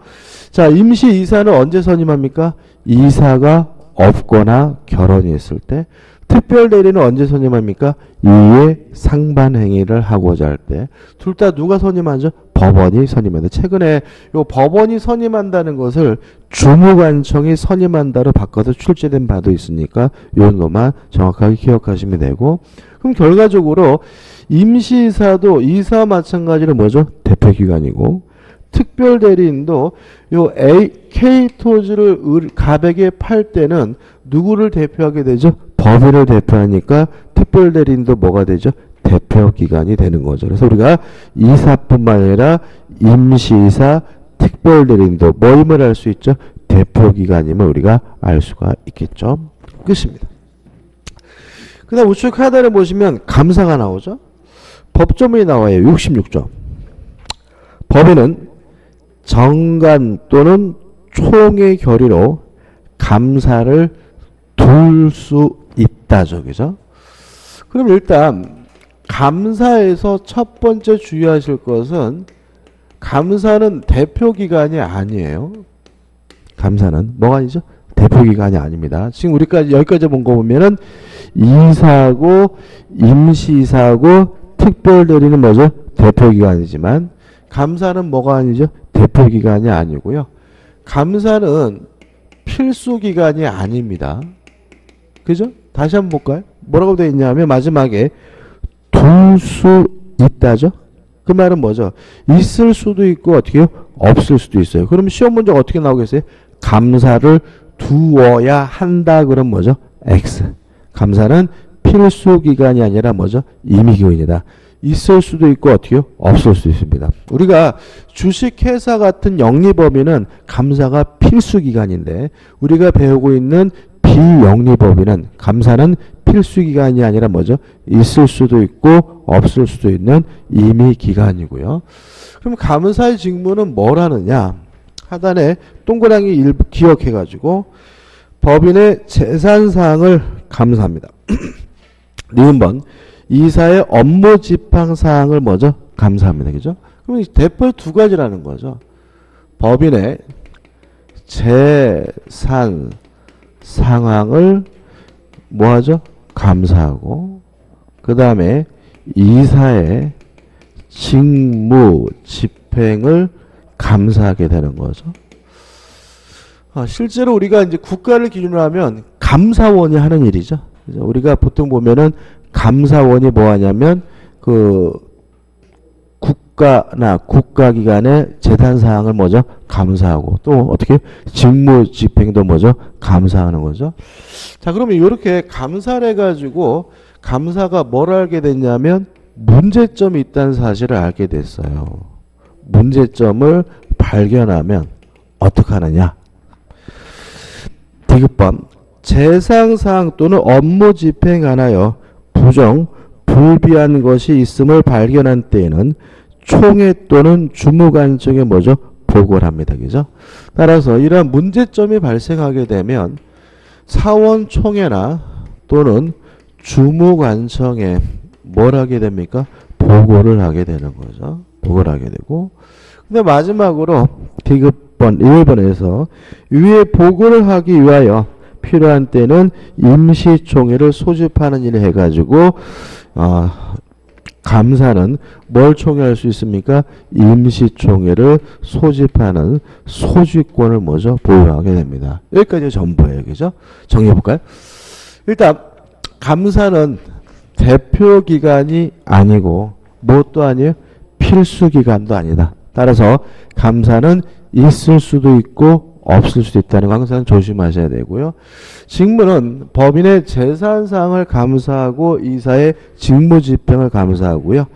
자, 임시이사는 언제 선임합니까? 이사가 없거나 결혼이 있을 때. 특별대리는 언제 선임합니까? 이에 상반행위를 하고자 할 때. 둘 다 누가 선임하죠? 법원이 선임한다. 최근에 요 법원이 선임한다는 것을 주무관청이 선임한다로 바꿔서 출제된 바도 있으니까 이런 것만 정확하게 기억하시면 되고, 그럼 결과적으로 임시이사도 이사와 마찬가지로 뭐죠? 대표기관이고, 특별대리인도 요 K토지를 갑에게 팔 때는 누구를 대표하게 되죠? 법인을 대표하니까 특별대리인도 뭐가 되죠? 대표기관이 되는 거죠. 그래서 우리가 이사뿐만 아니라 임시이사, 특별대리인도 뭐임을 알 수 있죠? 대표기관임을 우리가 알 수가 있겠죠. 끝입니다. 그 다음 우측 하단에 보시면 감사가 나오죠. 법조문이 나와요. 66조. 법인은 정관 또는 총의 결의로 감사를 둘 수 있다죠. 그죠? 그럼 일단 감사에서 첫 번째 주의하실 것은 감사는 대표기관이 아니에요. 감사는 뭐가 아니죠? 대표기관이 아닙니다. 지금 우리까지 여기까지 본 거 보면은 이사고 임시이사고 특별대리는 뭐죠? 대표기관이지만 감사는 뭐가 아니죠? 대표기관이 아니고요. 감사는 필수기관이 아닙니다. 그죠? 다시 한번 볼까요? 뭐라고 되어 있냐면 마지막에 둘 수 있다죠? 그 말은 뭐죠? 있을 수도 있고 어떻게 해요? 없을 수도 있어요. 그럼 시험 문제가 어떻게 나오겠어요? 감사를 두어야 한다. 그럼 뭐죠? X. 감사는 필수기관이 아니라 뭐죠? 임의기관이다. 있을 수도 있고 어떻게 해요? 없을 수도 있습니다. 우리가 주식회사 같은 영리법인은 감사가 필수기관인데 우리가 배우고 있는 비영리법인은 감사는 필수기관이 아니라 뭐죠? 있을 수도 있고 없을 수도 있는 임의기관이고요. 그럼 감사의 직무는 뭘 하느냐? 하단에 동그라미 일부 기억해가지고 법인의 재산사항을 감사합니다. 니은번 이사의 업무 지팡사항을 뭐죠? 감사합니다. 그죠? 그럼 대표 두 가지라는 거죠. 법인의 재산 상황을 뭐 하죠? 감사하고, 그 다음에 이사의 직무 집행을 감사하게 되는 거죠. 실제로 우리가 이제 국가를 기준으로 하면 감사원이 하는 일이죠. 우리가 보통 보면은 감사원이 뭐 하냐면 그 국가나 국가기관의 재산사항을 뭐죠? 감사하고 또 어떻게 직무 집행도 뭐죠? 감사하는 거죠. 자, 그러면 이렇게 감사를 해가지고 감사가 뭘 알게 됐냐면 문제점이 있다는 사실을 알게 됐어요. 문제점을 발견하면 어떻게 하느냐? 디귿번 재상사항 또는 업무 집행하여 부정, 불비한 것이 있음을 발견한 때에는 총회 또는 주무관청에 뭐죠? 보고를 합니다. 그죠? 따라서 이러한 문제점이 발생하게 되면 사원총회나 또는 주무관청에 뭘 하게 됩니까? 보고를 하게 되는 거죠. 보고를 하게 되고. 근데 마지막으로 디귿번 1번에서 위에 보고를 하기 위하여 필요한 때는 임시총회를 소집하는 일을 해가지고 감사는 뭘 총회할 수 있습니까? 임시총회를 소집하는 소집권을 뭐죠? 보유하게 됩니다. 여기까지 전부예요. 그죠? 정리해볼까요? 일단 감사는 대표기관이 아니고 뭣도 아니에요? 필수기관도 아니다. 따라서 감사는 있을 수도 있고 없을 수도 있다는 거 항상 조심하셔야 되고요. 직무는 법인의 재산사항을 감사하고 이사의 직무집행을 감사하고요.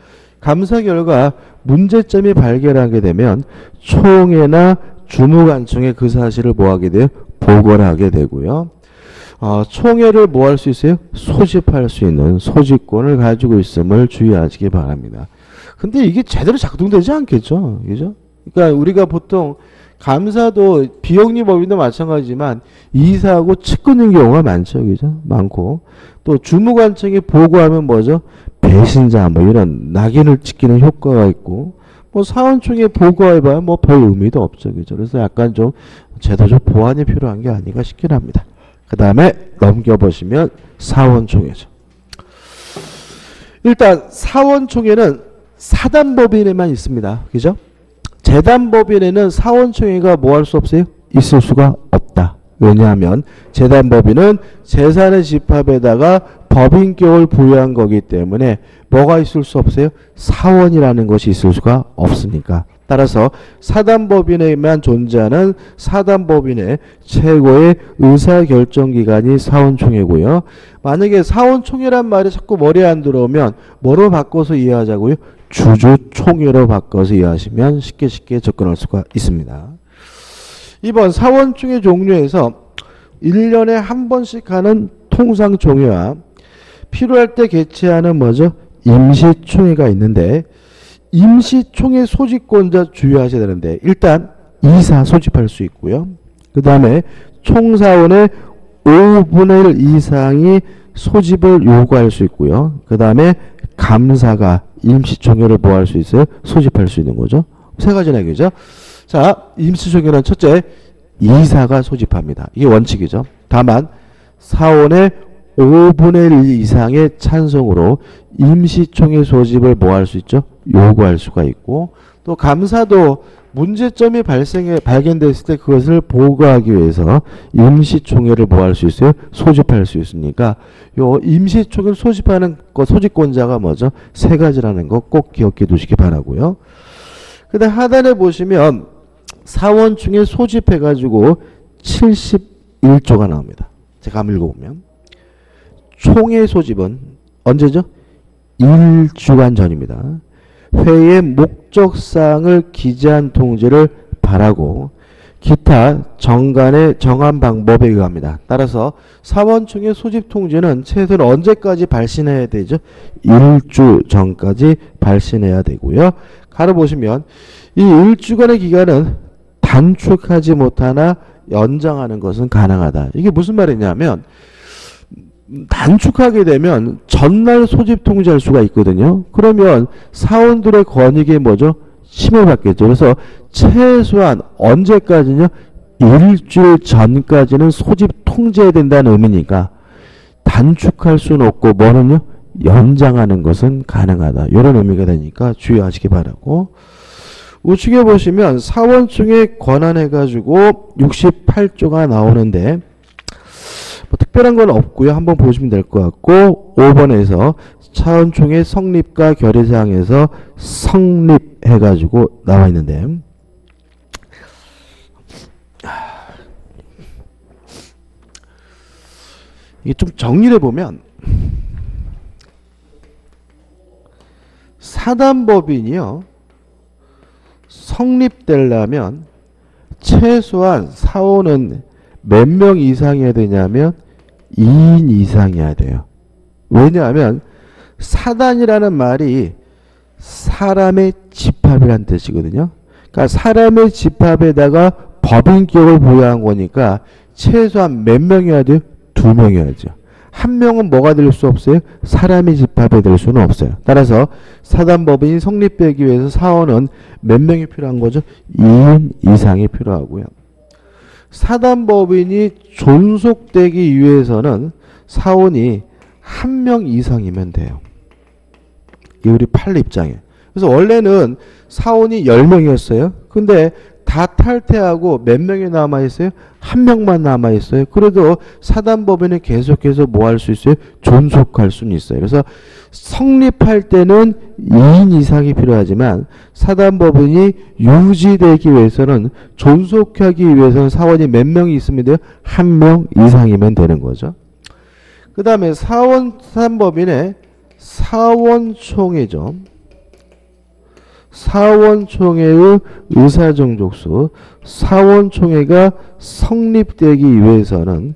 감사 결과 문제점이 발견하게 되면 총회나 주무관청에 그 사실을 뭐하게 돼요? 보고를 하게 되고요. 총회를 뭐 할 수 있어요? 소집할 수 있는 소집권을 가지고 있음을 주의하시기 바랍니다. 근데 이게 제대로 작동되지 않겠죠? 그죠? 그러니까 우리가 보통 감사도 비영리법인도 마찬가지지만 이사하고 측근인 경우가 많죠. 그죠? 많고. 또 주무관청에 보고하면 뭐죠? 배신자 뭐 이런 낙인을 찍히는 효과가 있고 뭐 사원총회에 보고해봐야 뭐 별 의미도 없죠. 그죠? 그래서 약간 좀 제도적 보완이 필요한 게 아닌가 싶긴 합니다. 그 다음에 넘겨보시면 사원총회죠. 일단 사원총회는 사단법인에만 있습니다. 그죠? 재단법인에는 사원총회가 뭐 할 수 없어요? 있을 수가 없다. 왜냐하면 재단법인은 재산의 집합에다가 법인격을 부여한 거기 때문에 뭐가 있을 수 없어요? 사원이라는 것이 있을 수가 없으니까. 따라서 사단법인에만 존재하는 사단법인의 최고의 의사결정기관이 사원총회고요. 만약에 사원총회란 말이 자꾸 머리에 안 들어오면 뭐로 바꿔서 이해하자고요? 주주총회로 바꿔서 이해하시면 쉽게 접근할 수가 있습니다. 이번 사원총회 종류에서 1년에 한 번씩 하는 통상총회와 필요할 때 개최하는 뭐죠? 임시총회가 있는데 임시총회 소집권자 주의하셔야 되는데 일단 이사 소집할 수 있고요. 그 다음에 총사원의 5분의 1 이상이 소집을 요구할 수 있고요. 그 다음에 감사가 임시총회를 뭐 할 수 있어요? 소집할 수 있는 거죠. 세 가지나 얘기죠. 자, 임시총회는 첫째, 이사가 소집합니다. 이게 원칙이죠. 다만 사원의 5분의 1 이상의 찬성으로 임시총회 소집을 뭐 할 수 있죠? 요구할 수가 있고 또 감사도 문제점이 발견됐을 때 그것을 보고하기 위해서 임시총회를 뭐 할 수 있어요? 소집할 수 있으니까 요 임시총회를 소집하는 소집권자가 뭐죠? 세 가지라는 거 꼭 기억해 두시기 바라고요. 그 다음 하단에 보시면 사원총회 소집해가지고 71조가 나옵니다. 제가 한번 읽어보면 총회 소집은 언제죠? 1주간 전입니다. 회의의 목적사항을 기재한 통지를 바라고 기타 정관의 정한 방법에 의합니다. 따라서 사원총회 소집 통지는 최소한 언제까지 발신해야 되죠? 1주 전까지 발신해야 되고요. 가로 보시면 이 1주간의 기간은 단축하지 못하나 연장하는 것은 가능하다. 이게 무슨 말이냐면 단축하게 되면 전날 소집 통지할 수가 있거든요. 그러면 사원들의 권익이 뭐죠? 침해받겠죠. 그래서 최소한 언제까지냐? 일주일 전까지는 소집 통지해야 된다는 의미니까 단축할 수는 없고 뭐는요? 연장하는 것은 가능하다. 이런 의미가 되니까 주의하시기 바라고. 우측에 보시면 사원총회 권한해가지고 68조가 나오는데 뭐 특별한 건 없고요. 한번 보시면 될 것 같고 5번에서 사원총회 성립과 결의사항에서 성립해가지고 나와 있는데 이게 좀 정리를 해보면 사단법인이요 성립되려면 최소한 사원은 몇 명 이상이어야 되냐면 2인 이상이어야 돼요. 왜냐하면 사단이라는 말이 사람의 집합이라는 뜻이거든요. 그러니까 사람의 집합에다가 법인격을 부여한 거니까 최소한 몇 명이어야 돼요? 2명이어야죠. 한 명은 뭐가 될 수 없어요? 사람의 집합이 될 수는 없어요. 따라서 사단법인이 성립되기 위해서 사원은 몇 명이 필요한 거죠? 2인 이상이 필요하고요. 사단법인이 존속되기 위해서는 사원이 1명 이상이면 돼요. 이 우리 판례 입장에. 그래서 원래는 사원이 10명이었어요. 근데 다 탈퇴하고 몇 명이 남아있어요? 1명만 남아있어요. 그래도 사단법인은 계속해서 뭐 할 수 있어요? 존속할 수는 있어요. 그래서 성립할 때는 2인 이상이 필요하지만 사단법인이 유지되기 위해서는 존속하기 위해서는 사원이 몇 명이 있으면 돼요? 1명 이상이면 되는 거죠. 그 다음에 사단법인의 사원총회죠. 사원총회의 의사정족수, 사원총회가 성립되기 위해서는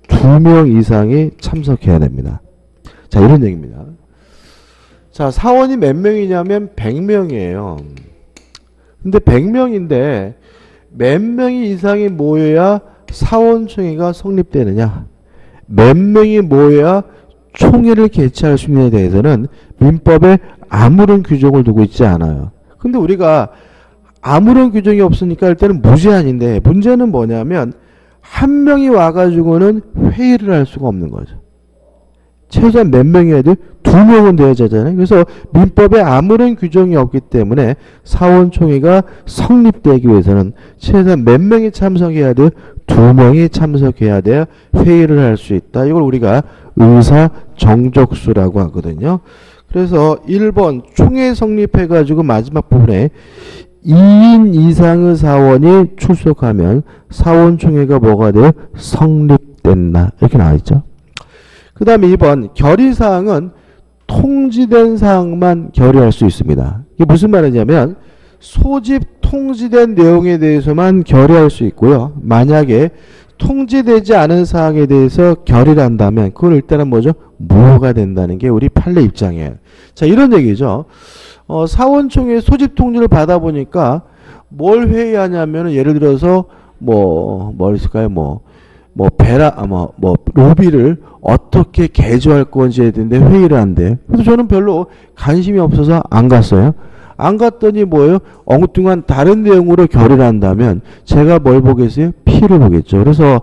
2명 이상이 참석해야 됩니다. 자, 이런 얘기입니다. 자, 사원이 몇 명이냐면 100명이에요. 근데 100명인데 몇 명이 이상이 모여야 사원총회가 성립되느냐? 몇 명이 모여야 총회를 개최할 수 있느냐에 대해서는 민법에 아무런 규정을 두고 있지 않아요. 근데 우리가 아무런 규정이 없으니까 일단은 무제한인데 문제는 뭐냐면 한 명이 와가지고는 회의를 할 수가 없는 거죠. 최소한 몇 명이어야 돼요? 2명은 돼야 되잖아요. 그래서 민법에 아무런 규정이 없기 때문에 사원총회가 성립되기 위해서는 최소한 몇 명이 참석해야 돼요? 2명이 참석해야 돼야 회의를 할 수 있다. 이걸 우리가 의사정족수라고 하거든요. 그래서 1번 총회 성립해가지고 마지막 부분에 2인 이상의 사원이 출석하면 사원총회가 뭐가 돼요? 성립된다. 이렇게 나와있죠. 그 다음에 2번 결의사항은 통지된 사항만 결의할 수 있습니다. 이게 무슨 말이냐면 소집 통지된 내용에 대해서만 결의할 수 있고요. 만약에 통지되지 않은 사항에 대해서 결의를 한다면 그건 일단은 뭐죠? 무효가 된다는 게 우리 판례 입장이에요. 자, 이런 얘기죠. 사원총회 소집 통지를 받아보니까 뭘 회의하냐면 예를 들어서 뭘 있을까요? 로비를 어떻게 개조할 건지에 대해 회의를 한대요. 그래서 저는 별로 관심이 없어서 안 갔어요. 안 갔더니 뭐예요? 엉뚱한 다른 내용으로 결의를 한다면 제가 뭘 보겠어요? 피를 보겠죠. 그래서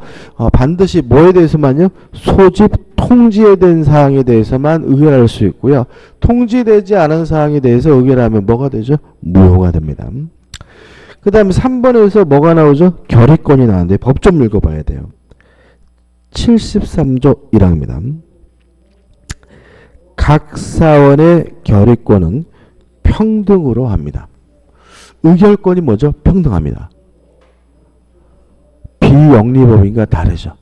반드시 뭐에 대해서만요? 소집 통지에 대한 사항에 대해서만 의결할 수 있고요. 통지되지 않은 사항에 대해서 의결하면 뭐가 되죠? 무효가 됩니다. 그 다음에 3번에서 뭐가 나오죠? 결의권이 나오는데 법 좀 읽어봐야 돼요. 73조 1항입니다. 각 사원의 결의권은 평등으로 합니다. 의결권이 뭐죠? 평등합니다. 비영리법인과 다르죠.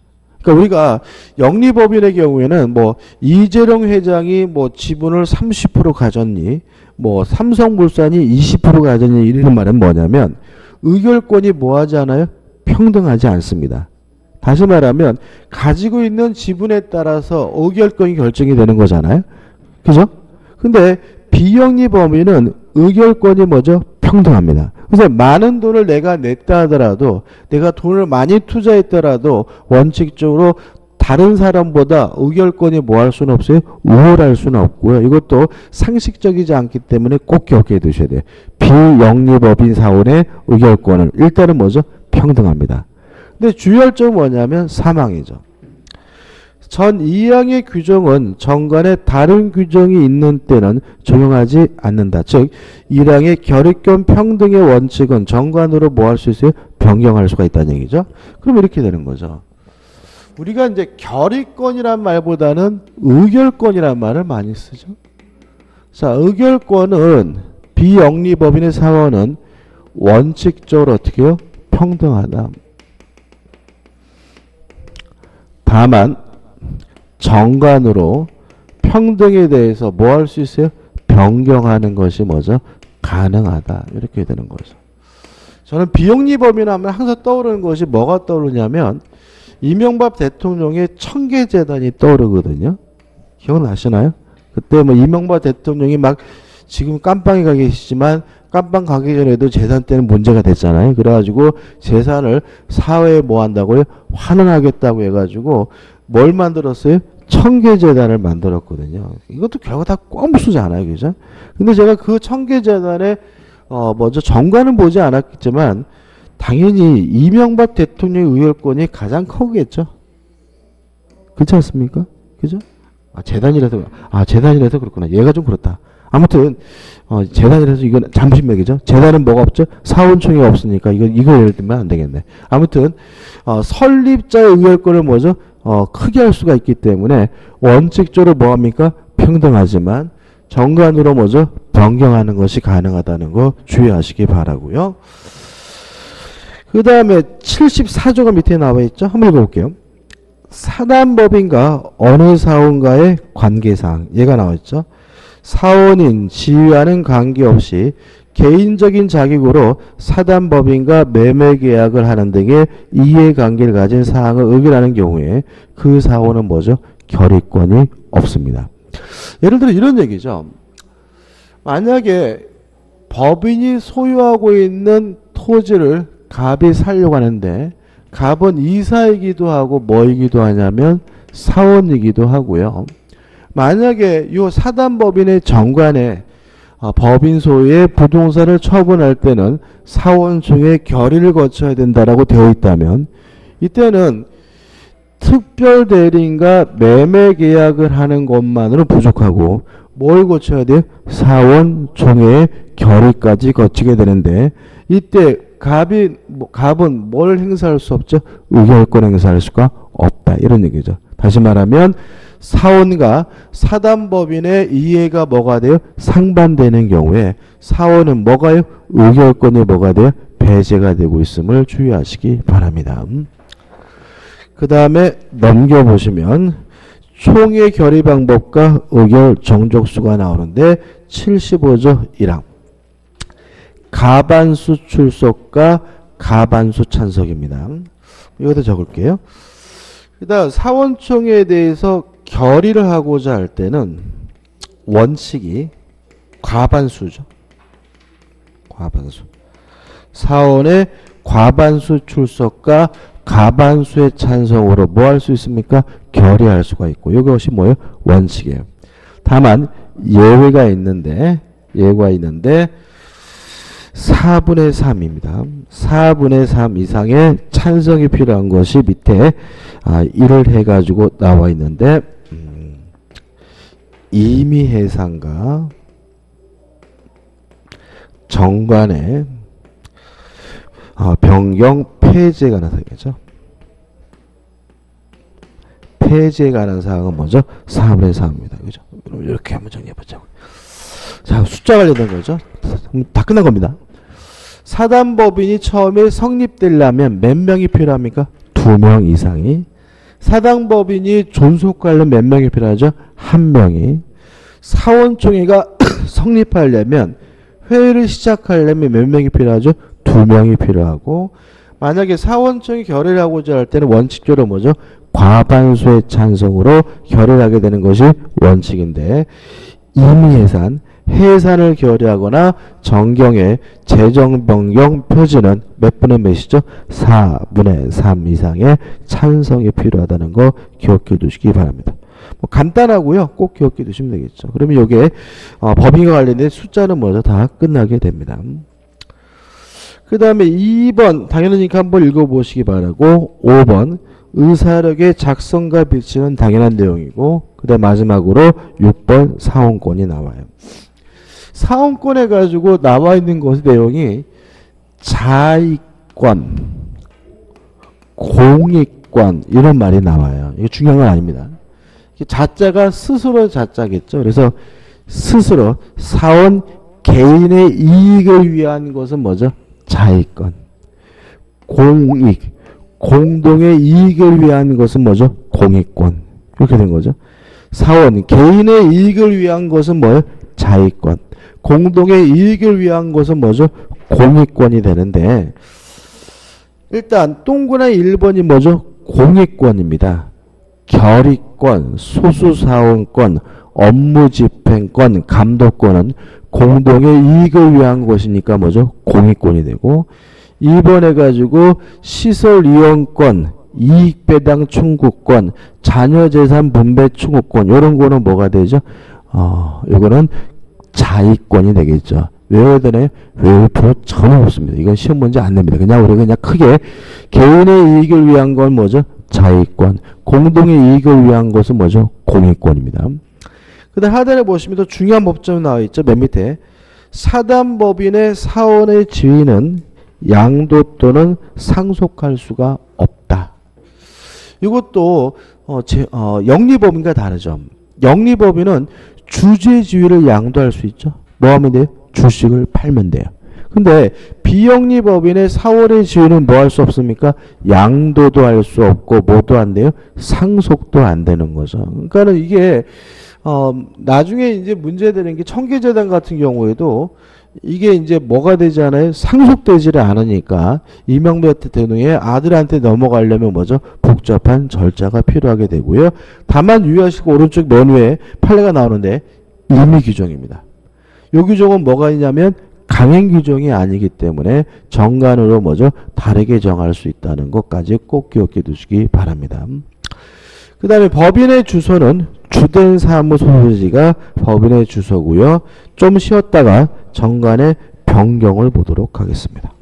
그러니까 우리가 영리법인의 경우에는 이재룡 회장이 지분을 30% 가졌니, 삼성물산이 20% 가졌니 이런 말은 뭐냐면 의결권이 뭐하지 않아요? 평등하지 않습니다. 다시 말하면 가지고 있는 지분에 따라서 의결권이 결정이 되는 거잖아요. 그죠? 근데 비영리법인은 의결권이 뭐죠? 평등합니다. 그래서 많은 돈을 내가 냈다 하더라도 내가 돈을 많이 투자했더라도 원칙적으로 다른 사람보다 의결권이 뭐 할 수는 없어요? 우월할 수는 없고요. 이것도 상식적이지 않기 때문에 꼭 기억해 두셔야 돼요. 비영리법인 사원의 의결권은 일단은 뭐죠? 평등합니다. 근데 주의할 점은 뭐냐면 사망이죠. 전 2항의 규정은 정관에 다른 규정이 있는 때는 적용하지 않는다. 즉 1항의 결의권 평등의 원칙은 정관으로 뭐 할 수 있어요? 변경할 수가 있다는 얘기죠. 그럼 이렇게 되는 거죠. 우리가 이제 결의권이란 말보다는 의결권이란 말을 많이 쓰죠. 자, 의결권은 비영리법인의 사원은 원칙적으로 어떻게 해요? 평등하다. 다만 정관으로 평등에 대해서 뭐 할 수 있어요? 변경하는 것이 뭐죠? 가능하다. 이렇게 되는 거죠. 저는 비영리법인 하면 항상 떠오르는 것이 뭐가 떠오르냐면 이명박 대통령의 청계재단이 떠오르거든요. 기억나시나요? 그때 뭐 이명박 대통령이 막 지금 깜빵에 가 계시지만 깜빵 가기 전에도 재산 때는 문제가 됐잖아요. 그래가지고 재산을 사회에 뭐 한다고요? 환원하겠다고 해가지고 뭘 만들었어요? 청계재단을 만들었거든요. 이것도 결국 다 꼼수지 않아요. 그죠? 근데 제가 그 청계재단에 먼저 정관은 보지 않았겠지만 당연히 이명박 대통령의 의결권이 가장 크겠죠. 그렇지 않습니까? 그죠? 재단이라서 그렇구나. 얘가 좀 그렇다. 아무튼 재단이라서 이건 잠시맥이죠. 재단은 뭐가 없죠? 사원총이 없으니까 이거 예를 들면 안 되겠네. 아무튼 설립자의 의결권을 뭐죠? 크게 할 수가 있기 때문에 원칙적으로 뭐합니까? 평등하지만 정관으로 뭐죠? 변경하는 것이 가능하다는 거 주의하시기 바라고요. 그 다음에 74조가 밑에 나와 있죠. 한번 읽어볼게요. 사단법인과 어느 사원과의 관계사항. 얘가 나와 있죠. 사원인 지위와는 관계없이 개인적인 자격으로 사단법인과 매매계약을 하는 등의 이해관계를 가진 사항을 의결하는 경우에 그 사원은 뭐죠? 결의권이 없습니다. 예를 들어 이런 얘기죠. 만약에 법인이 소유하고 있는 토지를 갑이 살려고 하는데 갑은 이사이기도 하고 뭐이기도 하냐면 사원이기도 하고요. 만약에 이 사단법인의 정관에 법인 소유의 부동산을 처분할 때는 사원총회 결의를 거쳐야 된다라고 되어 있다면 이때는 특별대리인과 매매계약을 하는 것만으로 부족하고 뭘 거쳐야 돼요? 사원총회의 결의까지 거치게 되는데 이때 갑은 뭘 행사할 수 없죠? 의결권 행사할 수가 없다. 이런 얘기죠. 다시 말하면 사원과 사단법인의 이해가 뭐가 돼요? 상반되는 경우에 사원은 뭐가요? 의결권이 뭐가 돼요? 배제가 되고 있음을 주의하시기 바랍니다. 그 다음에 넘겨보시면 총회 결의 방법과 의결 정족수가 나오는데 75조 1항 가반수 출석과 가반수 찬석입니다. 이것도 적을게요. 그 다음 사원총회에 대해서 결의를 하고자 할 때는 원칙이 과반수죠. 과반수. 사원의 과반수 출석과 가반수의 찬성으로 뭐 할 수 있습니까? 결의할 수가 있고 이것이 뭐예요? 원칙이에요. 다만 예외가 있는데 4분의 3입니다. 4분의 3 이상의 찬성이 필요한 것이 밑에 1을 해가지고 나와 있는데 임의해산과 정관의 변경 폐지에 관한 사항이죠. 폐지에 관한 사항은 먼저 4분의 3입니다. 그죠? 이렇게 한번 정리해보자고. 자, 숫자 관련된 거죠. 다 끝난 겁니다. 사단법인이 처음에 성립되려면 몇 명이 필요합니까? 2명 이상이. 사단법인이 존속하려면 몇 명이 필요하죠? 1명이. 사원총회가 성립하려면 회의를 시작하려면 몇 명이 필요하죠? 2명이 필요하고 만약에 사원총회 결의를 하고자 할 때는 원칙적으로 뭐죠? 과반수의 찬성으로 결의를 하게 되는 것이 원칙인데 임의해산, 해산을 결의하거나 정경의 재정 변경 표지는 몇 분의 몇이죠? 4분의 3 이상의 찬성이 필요하다는 거 기억해 두시기 바랍니다. 뭐 간단하고요. 꼭 기억해 두시면 되겠죠. 그러면 이게 법인과 관련된 숫자는 뭐죠? 다 끝나게 됩니다. 그 그 다음에 2번 당연하니까 한번 읽어보시기 바라고 5번 의사력의 작성과 비치는 당연한 내용이고 그 다음 마지막으로 6번 사원권이 나와요. 사원권 해가지고 나와 있는 것의 내용이 자의권, 공익권 이런 말이 나와요. 이게 중요한 건 아닙니다. 자자가 스스로 자자겠죠. 그래서 스스로 사원 개인의 이익을 위한 것은 뭐죠? 자의권. 공익, 공동의 이익을 위한 것은 뭐죠? 공익권. 이렇게 된 거죠. 사원 개인의 이익을 위한 것은 뭐예요? 자의권. 공동의 이익을 위한 것은 뭐죠? 공익권이 되는데 일단 동그라미 1번이 뭐죠? 공익권입니다. 결의권, 소수사원권, 업무집행권, 감독권은 공동의 이익을 위한 것이니까 뭐죠? 공익권이 되고 2번 해가지고 시설이용권, 이익배당 청구권, 자녀재산 분배 청구권 이런 거는 뭐가 되죠? 이거는 자의권이 되겠죠. 외워야 되나요? 외울 필요 전혀 없습니다. 이건 시험 문제 안 냅니다. 그냥 우리가 그냥 크게 개인의 이익을 위한 건 뭐죠? 자의권. 공동의 이익을 위한 것은 뭐죠? 공익권입니다. 그 다음 하단에 보시면 또 중요한 법점이 나와 있죠. 맨 밑에 사단법인의 사원의 지위는 양도 또는 상속할 수가 없다. 이것도 영리법인과 다르죠. 영리법인은 주주의 지위를 양도할 수 있죠. 뭐 하면 돼요? 주식을 팔면 돼요. 근데 비영리법인의 사원의 지위는 뭐 할 수 없습니까? 양도도 할 수 없고 뭐도 안 돼요? 상속도 안 되는 거죠. 그러니까는 이게 나중에 이제 문제되는 게 청계재단 같은 경우에도 이게 이제 뭐가 되잖아요. 상속되지를 않으니까 이명박 대통령의 아들한테 넘어가려면 뭐죠? 복잡한 절차가 필요하게 되고요. 다만 유의하시고 오른쪽 맨 위에 판례가 나오는데 임의 규정입니다. 이 규정은 뭐가 있냐면 강행 규정이 아니기 때문에 정관으로 뭐죠? 다르게 정할 수 있다는 것까지 꼭 기억해 두시기 바랍니다. 그 다음에 법인의 주소는 주된 사무소 소지가 법인의 주소고요. 좀 쉬었다가 정관의 변경을 보도록 하겠습니다.